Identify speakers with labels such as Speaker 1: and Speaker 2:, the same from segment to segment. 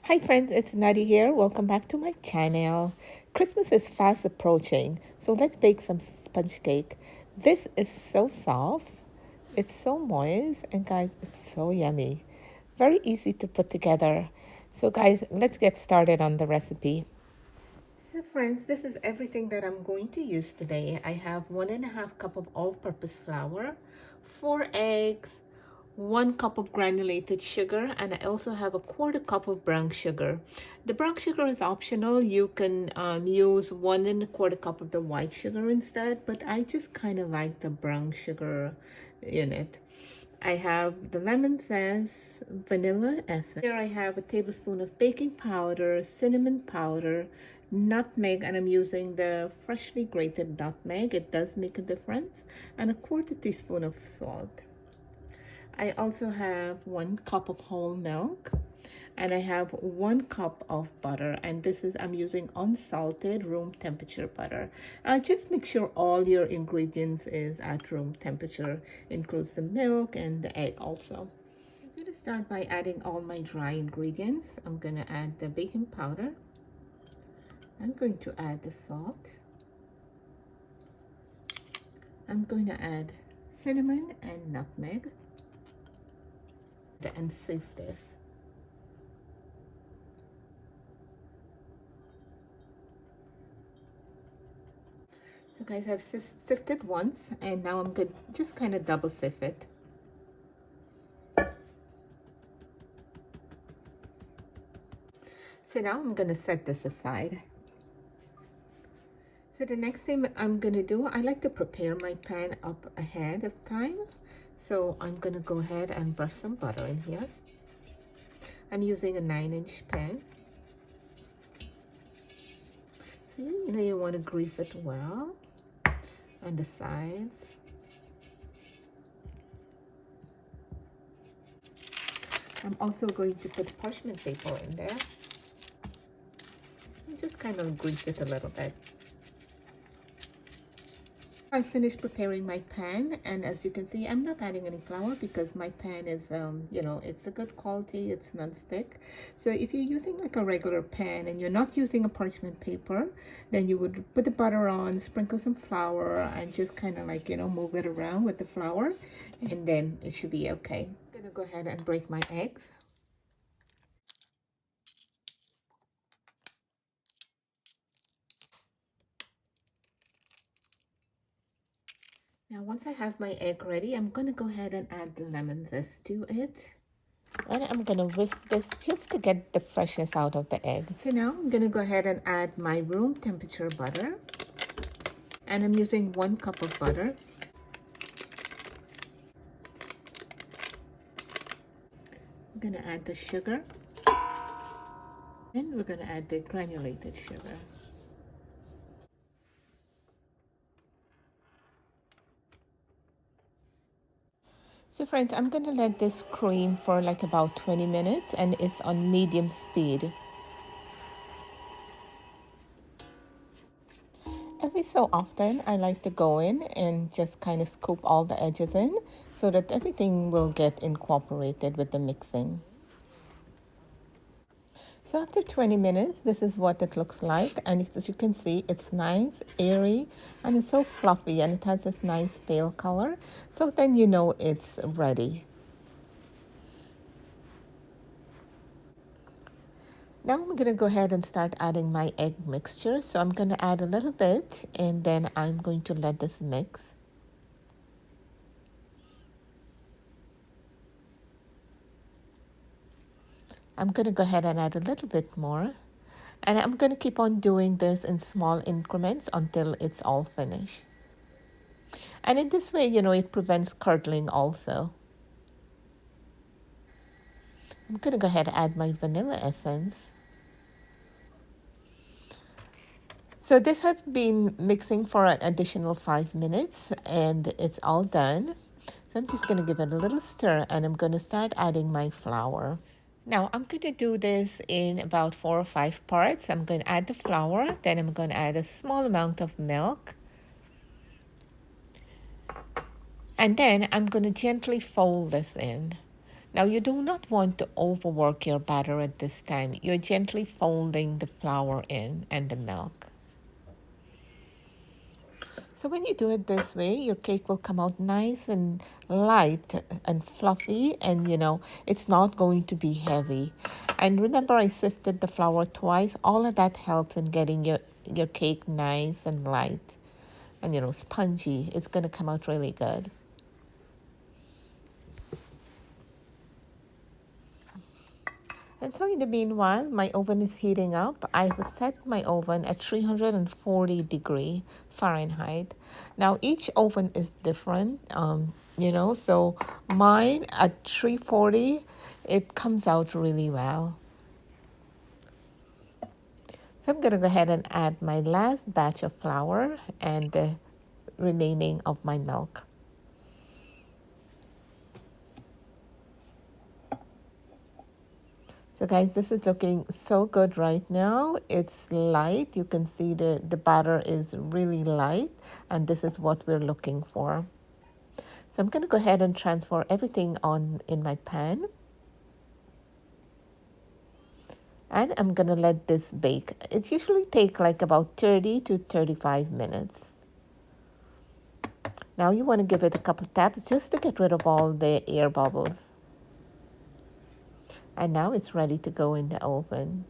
Speaker 1: Hi friends, it's Nadi here. Welcome back to my channel. Christmas is fast approaching, so let's bake some sponge cake. This is so soft, it's so moist, and guys, it's so yummy. Very easy to put together. So guys, let's get started on the recipe. So friends, this is everything that I'm going to use today. I have 1.5 cups of all-purpose flour, 4 eggs, 1 cup of granulated sugar, and I also have a 1/4 cup of brown sugar. The brown sugar is optional. You can use 1 1/4 cup of the white sugar instead, but I just kind of like the brown sugar in it. I have the lemon zest, vanilla essence. Here I have a tablespoon of baking powder, cinnamon powder, nutmeg, and I'm using the freshly grated nutmeg. It does make a difference. And a 1/4 teaspoon of salt. I also have 1 cup of whole milk, and I have 1 cup of butter, and I'm using unsalted room temperature butter. Just make sure all your ingredients is at room temperature, includes the milk and the egg also. I'm going to start by adding all my dry ingredients. I'm going to add the baking powder. I'm going to add the salt. I'm going to add cinnamon and nutmeg and sift this. So guys, I've sifted once, and now I'm going to just kind of double sift it. So now I'm going to set this aside. So the next thing I'm going to do, I like to prepare my pan up ahead of time. So I'm going to go ahead and brush some butter in here. I'm using a 9-inch pan. So you want to grease it well on the sides. I'm also going to put parchment paper in there. And just kind of grease it a little bit. I finished preparing my pan, and as you can see, I'm not adding any flour because my pan is, it's a good quality, it's non-stick. So if you're using like a regular pan and you're not using a parchment paper, then you would put the butter on, sprinkle some flour, and just kind of like, move it around with the flour, and then it should be okay. I'm gonna go ahead and break my eggs. Now, once I have my egg ready, I'm gonna go ahead and add the lemon zest to it. And I'm gonna whisk this just to get the freshness out of the egg. So now I'm gonna go ahead and add my room temperature butter. And I'm using 1 cup of butter. I'm gonna add the sugar. And we're gonna add the granulated sugar. So friends, I'm gonna let this cream for like about 20 minutes, and it's on medium speed. Every so often, I like to go in and just kind of scoop all the edges in so that everything will get incorporated with the mixing. So after 20 minutes, this is what it looks like. And as you can see, it's nice, airy, and it's so fluffy, and it has this nice pale color. So then you know it's ready. Now I'm going to go ahead and start adding my egg mixture. So I'm going to add a little bit, and then I'm going to let this mix. I'm going to go ahead and add a little bit more. And I'm going to keep on doing this in small increments until it's all finished. And in this way, it prevents curdling also. I'm going to go ahead and add my vanilla essence. So this has been mixing for an additional 5 minutes, and it's all done. So I'm just going to give it a little stir, and I'm going to start adding my flour. Now I'm going to do this in about 4 or 5 parts. I'm going to add the flour, then I'm going to add a small amount of milk. And then I'm going to gently fold this in. Now you do not want to overwork your batter at this time. You're gently folding the flour in and the milk. So when you do it this way, your cake will come out nice and light and fluffy, and it's not going to be heavy. And remember, I sifted the flour twice. All of that helps in getting your cake nice and light and spongy. It's going to come out really good. And so in the meanwhile, my oven is heating up. I have set my oven at 340 Fahrenheit. Now each oven is different, so mine at 340, it comes out really well. So I'm gonna go ahead and add my last batch of flour and the remaining of my milk. So guys, this is looking so good right now. It's light. You can see the batter is really light, and this is what we're looking for. So I'm going to go ahead and transfer everything on in my pan. And I'm going to let this bake. It usually takes like about 30 to 35 minutes. Now you want to give it a couple taps just to get rid of all the air bubbles. And now it's ready to go in the oven.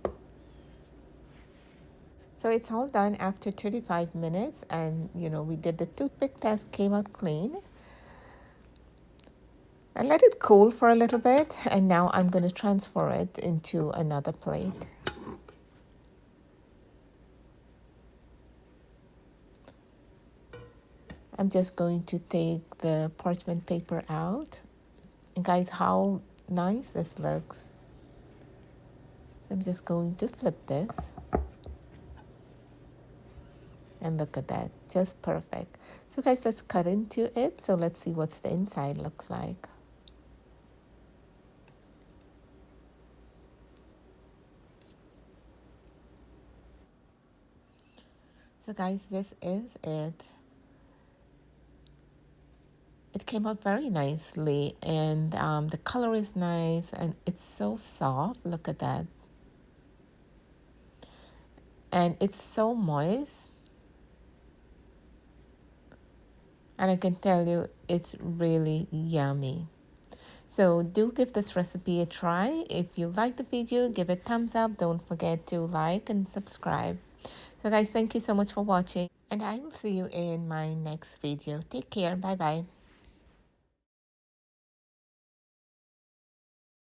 Speaker 1: So it's all done after 35 minutes, and we did the toothpick test, came out clean. I let it cool for a little bit, and now I'm going to transfer it into another plate. I'm just going to take the parchment paper out. And guys, how nice this looks. I'm just going to flip this. And look at that, just perfect. So guys, let's cut into it. So let's see what the inside looks like. So guys, this is it. It came out very nicely, and the color is nice, and it's so soft. Look at that. And it's so moist. And I can tell you, it's really yummy. So do give this recipe a try. If you like the video, give it a thumbs up. Don't forget to like and subscribe. So guys, thank you so much for watching, and I will see you in my next video. Take care. Bye bye.